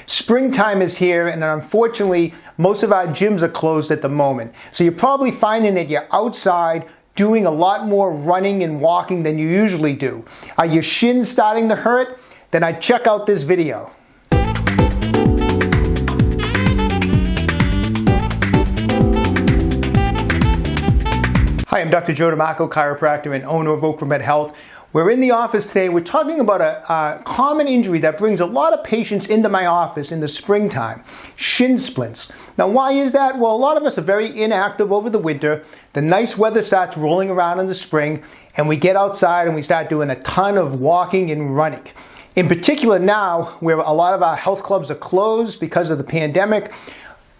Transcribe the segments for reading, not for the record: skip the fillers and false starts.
Springtime is here, and unfortunately, most of our gyms are closed at the moment. So you're probably finding that you're outside doing a lot more running and walking than you usually do. Are your shins starting to hurt? Then I'd check out this video. Hi, I'm Dr. Joe DeMarco, chiropractor and owner of OcraMed Health. We're in the office today. We're talking about a common injury that brings a lot of patients into my office in the springtime, shin splints. Now, why is that? Well, a lot of us are very inactive over the winter. The nice weather starts rolling around in the spring, and we get outside and we start doing a ton of walking and running. In particular now, where a lot of our health clubs are closed because of the pandemic,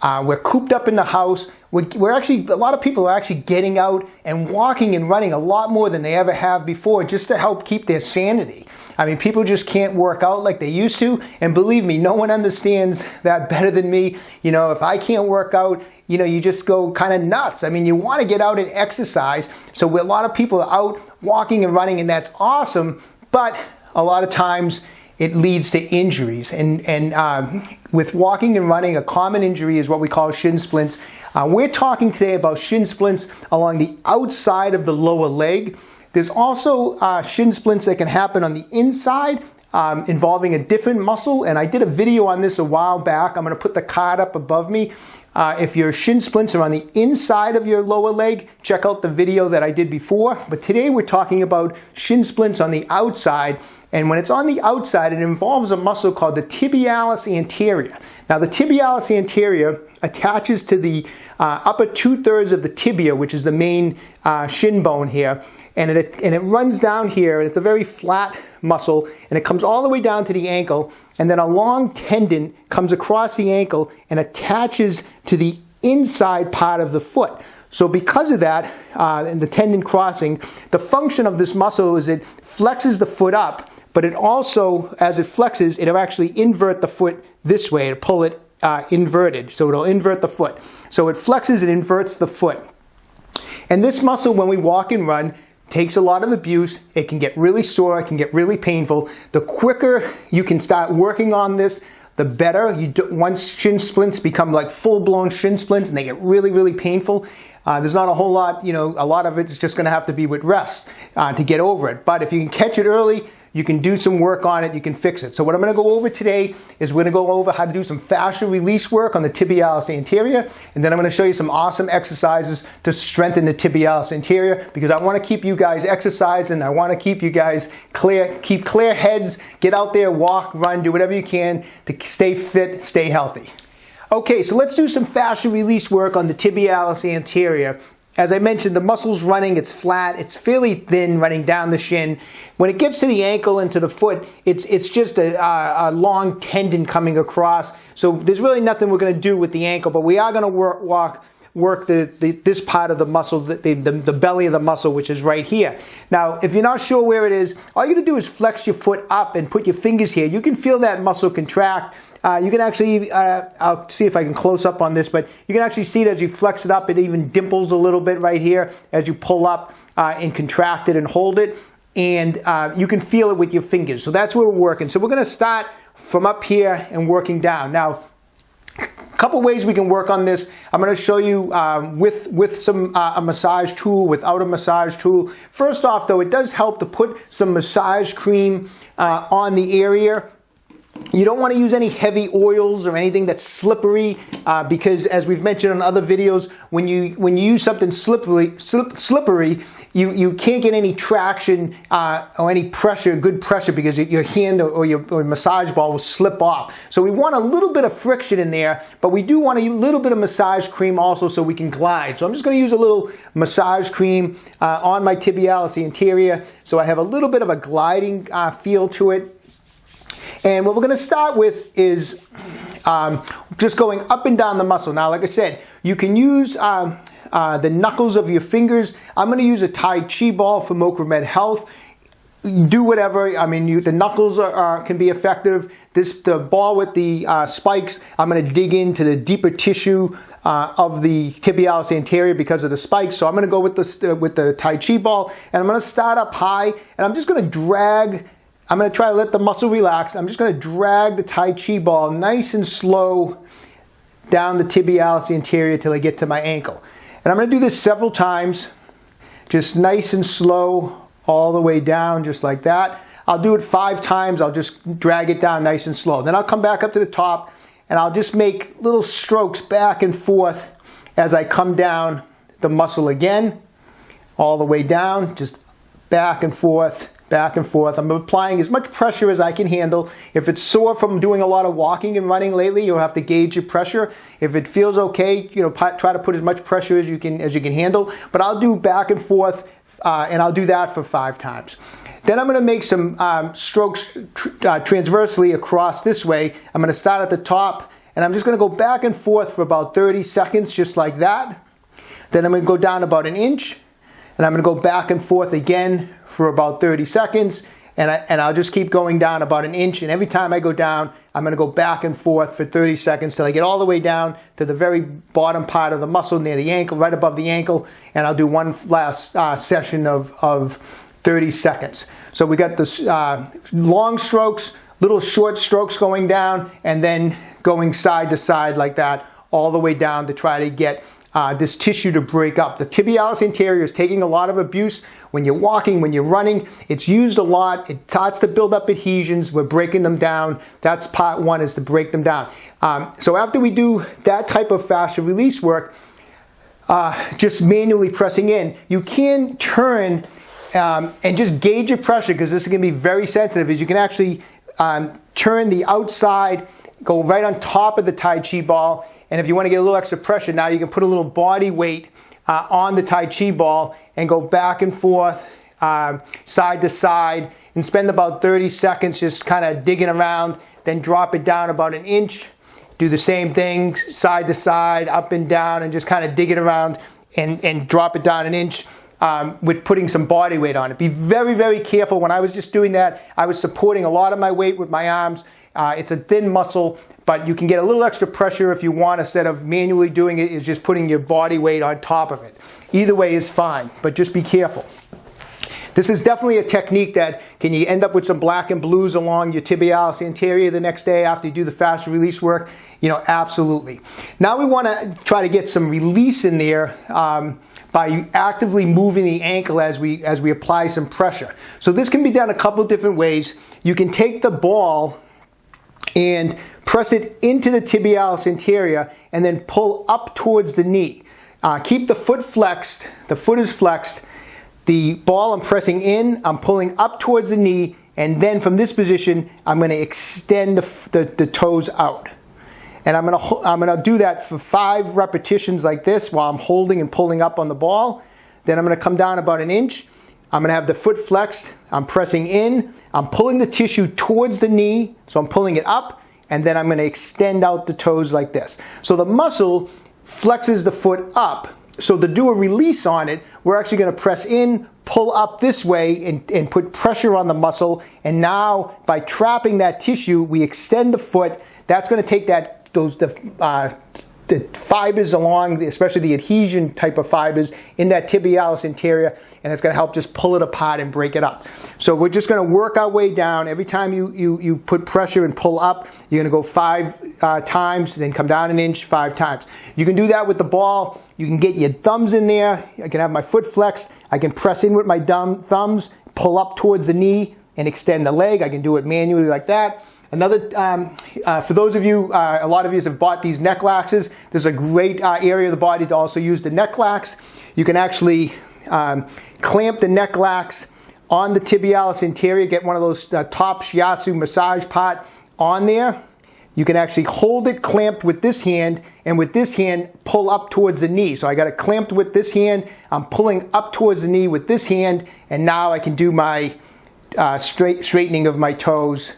we're cooped up in the house. We're actually, a lot of people are actually getting out and walking and running a lot more than they ever have before, just to help keep their sanity. I mean, people just can't work out like they used to, and believe me, no one understands that better than me. You know, if I can't work out, you know, you just go kind of nuts. I mean, you want to get out and exercise, so a lot of people are out walking and running, and that's awesome, but a lot of times it leads to injuries. And with walking and running, a common injury is what we call shin splints. We're talking today about shin splints along the outside of the lower leg. There's also shin splints that can happen on the inside, involving a different muscle. And I did a video on this a while back. I'm going to put the card up above me. If your shin splints are on the inside of your lower leg, check out the video that I did before. But today we're talking about shin splints on the outside. And when it's on the outside, it involves a muscle called the tibialis anterior. Now, the tibialis anterior attaches to the upper 2/3 of the tibia, which is the main shin bone here. And it runs down here, and it's a very flat muscle, and it comes all the way down to the ankle, and then a long tendon comes across the ankle and attaches to the inside part of the foot. So because of that, and the tendon crossing, the function of this muscle is it flexes the foot up, but it also, as it flexes, it'll actually invert the foot this way, it'll pull it inverted, so it'll invert the foot. So it flexes and inverts the foot. And this muscle, when we walk and run, takes a lot of abuse. It can get really sore, it can get really painful. The quicker you can start working on this, the better. Once shin splints become like full-blown shin splints and they get really, really painful, there's not a whole lot, you know, a lot of it's just going to have to be with rest to get over it. But if you can catch it early, you can do some work on it, you can fix it. So what I'm going to go over today is we're going to go over how to do some fascial release work on the tibialis anterior, and then I'm going to show you some awesome exercises to strengthen the tibialis anterior, because I want to keep you guys exercising, I want to keep you guys keep clear heads, get out there, walk, run, do whatever you can to stay fit, stay healthy. Okay, so let's do some fascial release work on the tibialis anterior. As I mentioned, the muscle's running, it's flat, it's fairly thin running down the shin. When it gets to the ankle and to the foot, it's just a long tendon coming across. So there's really nothing we're going to do with the ankle, but we are going to work this part of the muscle, the belly of the muscle, which is right here. Now, if you're not sure where it is, all you got to do is flex your foot up and put your fingers here. You can feel that muscle contract. You can actually, I'll see if I can close up on this, but you can actually see it as you flex it up. It even dimples a little bit right here as you pull up and contract it and hold it. And you can feel it with your fingers. So that's where we're working. So we're going to start from up here and working down. Now, a couple ways we can work on this. I'm going to show you with some a massage tool, without a massage tool. First off, though, it does help to put some massage cream on the area. You don't want to use any heavy oils or anything that's slippery, because as we've mentioned in other videos, when you use something slippery, you can't get any traction or any pressure, good pressure, because your hand or your massage ball will slip off. So we want a little bit of friction in there, but we do want a little bit of massage cream also so we can glide. So I'm just going to use a little massage cream on my tibialis anterior, so I have a little bit of a gliding feel to it. And what we're going to start with is just going up and down the muscle. Now, like I said, you can use the knuckles of your fingers. I'm going to use a Tai Chi ball from OcraMed Health. Do whatever. I mean, the knuckles can be effective. The ball with the spikes, I'm going to dig into the deeper tissue of the tibialis anterior because of the spikes. So I'm going to go with the Tai Chi ball, and I'm going to start up high, and I'm just going to drag I'm going to try to let the muscle relax. I'm just going to drag the Tai Chi ball nice and slow down the tibialis anterior till I get to my ankle. And I'm going to do this several times, just nice and slow all the way down, just like that. I'll do it 5 times. I'll just drag it down nice and slow. Then I'll come back up to the top and I'll just make little strokes back and forth as I come down the muscle again, all the way down, just back and forth, back and forth. I'm applying as much pressure as I can handle. If it's sore from doing a lot of walking and running lately, you'll have to gauge your pressure. If it feels okay, try to put as much pressure as you can handle. But I'll do back and forth, and I'll do that for 5 times. Then I'm going to make some strokes transversely across this way. I'm going to start at the top, and I'm just going to go back and forth for about 30 seconds, just like that. Then I'm going to go down about 1 inch, and I'm going to go back and forth again for about 30 seconds, and I'll just keep going down about 1 inch, and every time I go down, I'm going to go back and forth for 30 seconds till I get all the way down to the very bottom part of the muscle near the ankle, right above the ankle, and I'll do one last session of 30 seconds. So we got this long strokes, little short strokes going down, and then going side to side like that, all the way down to try to get this tissue to break up. The tibialis anterior is taking a lot of abuse. When you're walking, when you're running, it's used a lot. It starts to build up adhesions. We're breaking them down. That's part 1, is to break them down. So after we do that type of fascial release work, just manually pressing in, you can turn and just gauge your pressure, because this is going to be very sensitive, is you can actually turn the outside, go right on top of the Tai Chi ball, and if you want to get a little extra pressure, now you can put a little body weight on the Tai Chi ball and go back and forth, side to side, and spend about 30 seconds just kind of digging around, then drop it down about 1 inch, do the same thing, side to side, up and down, and just kind of dig it around and drop it down 1 inch. With putting some body weight on it. Be very, very careful. When I was just doing that, I was supporting a lot of my weight with my arms. It's a thin muscle, but you can get a little extra pressure if you want, instead of manually doing it, is just putting your body weight on top of it. Either way is fine, but just be careful. This is definitely a technique that, can you end up with some black and blues along your tibialis anterior the next day after you do the fascial release work? Absolutely. Now we want to try to get some release in there by actively moving the ankle as we apply some pressure. So this can be done a couple different ways. You can take the ball and press it into the tibialis anterior and then pull up towards the knee. Keep the foot flexed. The foot is flexed. The ball I'm pressing in, I'm pulling up towards the knee, and then from this position, I'm going to extend the toes out. And I'm going to do that for 5 repetitions like this while I'm holding and pulling up on the ball. Then I'm going to come down about 1 inch. I'm going to have the foot flexed. I'm pressing in. I'm pulling the tissue towards the knee, so I'm pulling it up, and then I'm going to extend out the toes like this. So the muscle flexes the foot up. So to do a release on it, we're actually going to press in, pull up this way, and put pressure on the muscle. And now, by trapping that tissue, we extend the foot. That's going to take the fibers along, especially the adhesion type of fibers in that tibialis anterior, and it's going to help just pull it apart and break it up. So we're just going to work our way down. Every time you put pressure and pull up, you're going to go 5 times, then come down 1 inch 5 times. You can do that with the ball. You can get your thumbs in there. I can have my foot flexed. I can press in with my thumbs, pull up towards the knee, and extend the leg. I can do it manually like that. Another, for those of you, a lot of you have bought these neck laxes. There's a great area of the body to also use the neck lax. You can actually clamp the neck lax on the tibialis anterior, get one of those top shiatsu massage pot on there. You can actually hold it clamped with this hand, and with this hand pull up towards the knee. So I got it clamped with this hand. I'm pulling up towards the knee with this hand, and now I can do my straightening of my toes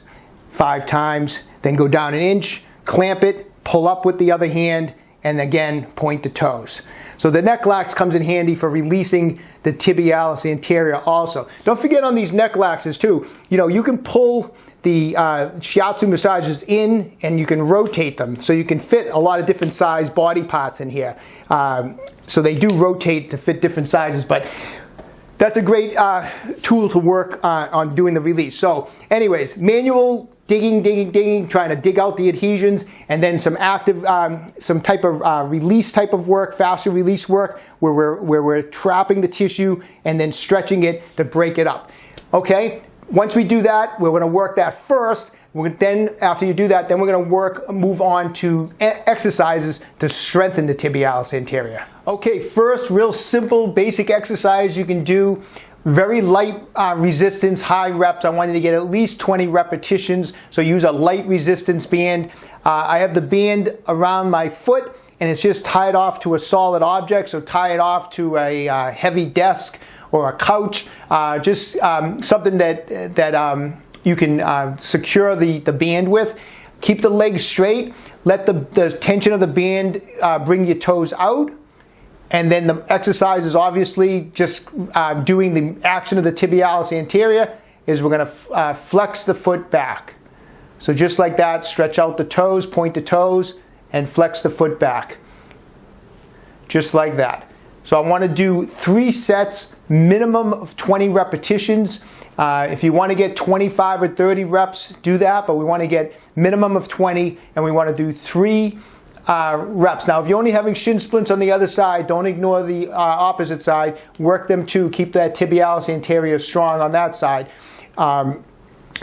5 times, then go down 1 inch, clamp it, pull up with the other hand, and again point the toes. So the neck lax comes in handy for releasing the tibialis anterior also. Don't forget on these neck laxes too, you can pull the shiatsu massages in and you can rotate them. So you can fit a lot of different size body parts in here. So they do rotate to fit different sizes, but that's a great tool to work on doing the release. So anyways, manual digging, trying to dig out the adhesions, and then some active, some type of release type of work, fascial release work, where we're trapping the tissue and then stretching it to break it up. Okay, once we do that, we're going to work that first. Then after you do that, then we're going to move on to exercises to strengthen the tibialis anterior. Okay, first, real simple, basic exercise you can do. Very light resistance, high reps. I wanted to get at least 20 repetitions, so use a light resistance band. I have the band around my foot, and it's just tied off to a solid object, so tie it off to a heavy desk or a couch, just something that you can secure the band with. Keep the legs straight. Let the tension of the band bring your toes out. And then the exercise is obviously just doing the action of the tibialis anterior is we're going to flex the foot back. So just like that, stretch out the toes, point the toes, and flex the foot back. Just like that. So I want to do 3 sets, minimum of 20 repetitions. If you want to get 25 or 30 reps, do that, but we want to get minimum of 20, and we want to do 3 reps. Now, if you're only having shin splints on the other side, don't ignore the opposite side. Work them too. Keep that tibialis anterior strong on that side.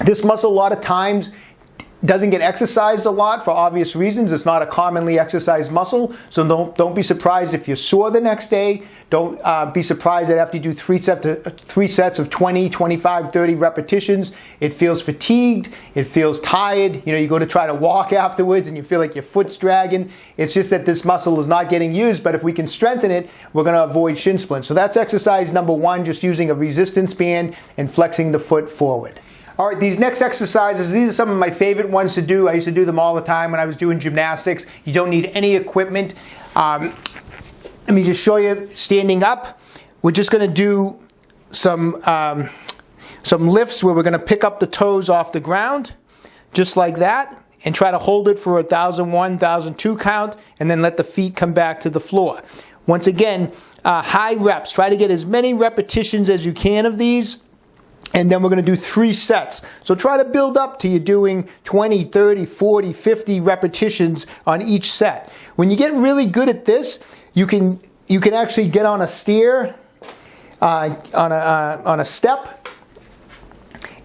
This muscle, a lot of times, doesn't get exercised a lot for obvious reasons. It's not a commonly exercised muscle, so don't be surprised if you're sore the next day. Don't be surprised that after you do 3 sets of 20, 25, 30 repetitions, it feels fatigued, it feels tired. You know, you go to try to walk afterwards and you feel like your foot's dragging. It's just that this muscle is not getting used, but if we can strengthen it, we're going to avoid shin splints. So that's exercise number 1, just using a resistance band and flexing the foot forward. All right, these next exercises, these are some of my favorite ones to do. I used to do them all the time when I was doing gymnastics. You don't need any equipment. Let me just show you standing up. We're just going to do some lifts where we're going to pick up the toes off the ground, just like that, and try to hold it for a 1,001, 1,002 count, and then let the feet come back to the floor. Once again, high reps. Try to get as many repetitions as you can of these. And then we're going to do 3 sets. So try to build up to you doing 20, 30, 40, 50 repetitions on each set. When you get really good at this, you can actually get on a stair, on a step,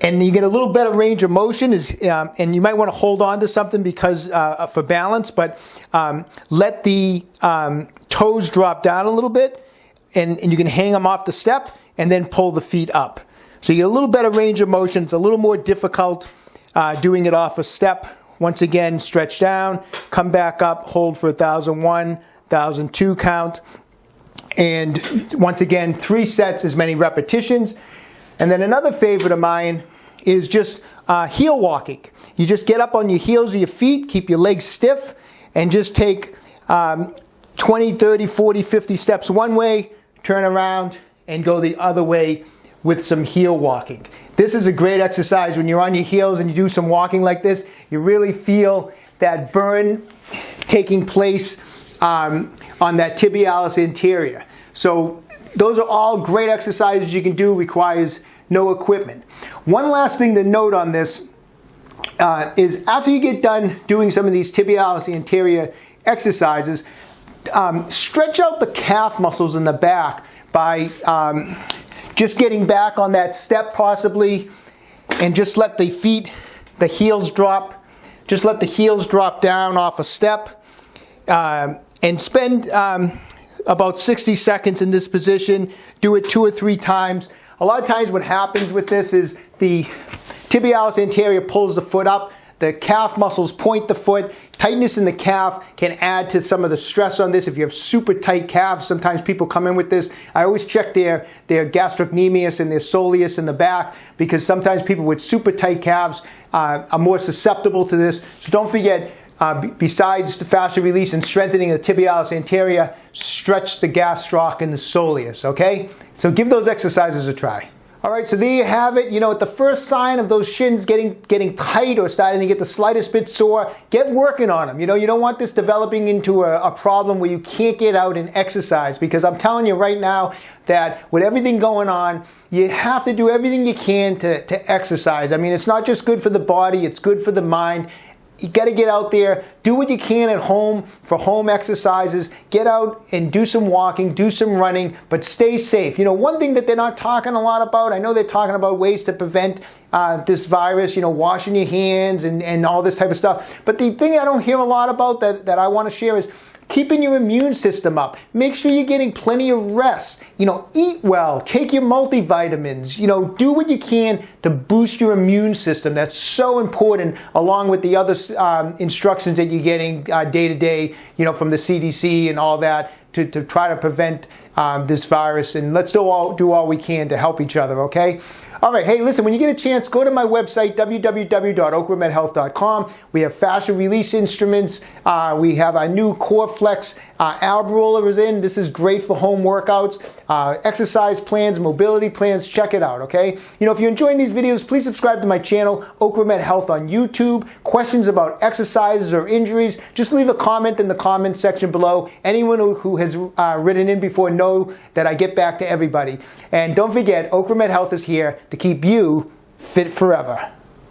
and you get a little better range of motion. And you might want to hold on to something because for balance, but let the toes drop down a little bit, and you can hang them off the step and then pull the feet up. So you get a little better range of motion. It's a little more difficult doing it off a step. Once again, stretch down, come back up, hold for 1,001, 1,002 count. And once again, 3 sets, as many repetitions. And then another favorite of mine is just heel walking. You just get up on your heels of your feet, keep your legs stiff, and just take 20, 30, 40, 50 steps one way, turn around, and go the other way with some heel walking. This is a great exercise. When you're on your heels and you do some walking like this, you really feel that burn taking place on that tibialis anterior. So those are all great exercises you can do. Requires no equipment. One last thing to note on this is after you get done doing some of these tibialis anterior exercises, stretch out the calf muscles in the back by just getting back on that step possibly, and just let the heels drop. Just let the heels drop down off a step, and spend about 60 seconds in this position. Do it 2 or 3 times. A lot of times what happens with this is the tibialis anterior pulls the foot up, the calf muscles point the foot. Tightness in the calf can add to some of the stress on this. If you have super tight calves, sometimes people come in with this. I always check their gastrocnemius and their soleus in the back, because sometimes people with super tight calves are more susceptible to this. So don't forget, besides the fascial release and strengthening the tibialis anterior, stretch the gastroc and the soleus, okay? So give those exercises a try. All right, so there you have it. You know, at the first sign of those shins getting tight or starting to get the slightest bit sore, get working on them. You know, you don't want this developing into a problem where you can't get out and exercise, because I'm telling you right now that with everything going on, you have to do everything you can to exercise. I mean, it's not just good for the body, it's good for the mind. You got to get out there, do what you can at home for home exercises. Get out and do some walking, do some running, but stay safe. You know, one thing that they're not talking a lot about, I know they're talking about ways to prevent this virus, you know, washing your hands and all this type of stuff. But the thing I don't hear a lot about that I want to share is keeping your immune system up. Make sure you're getting plenty of rest. You know, eat well, take your multivitamins, you know, do what you can to boost your immune system. That's so important, along with the other instructions that you're getting day to day, you know, from the CDC and all that to try to prevent this virus. And let's do all we can to help each other, okay? All right, hey, listen, when you get a chance, go to my website, www.OcraMedHealth.com. We have fascial release instruments. We have our new Core Flex ab roller is in. This is great for home workouts. Exercise plans, mobility plans, check it out, okay? You know, if you're enjoying these videos, please subscribe to my channel, OcraMed Health on YouTube. Questions about exercises or injuries, just leave a comment in the comment section below. Anyone who has written in before know that I get back to everybody. And don't forget, OcraMed Health is here to keep you fit forever.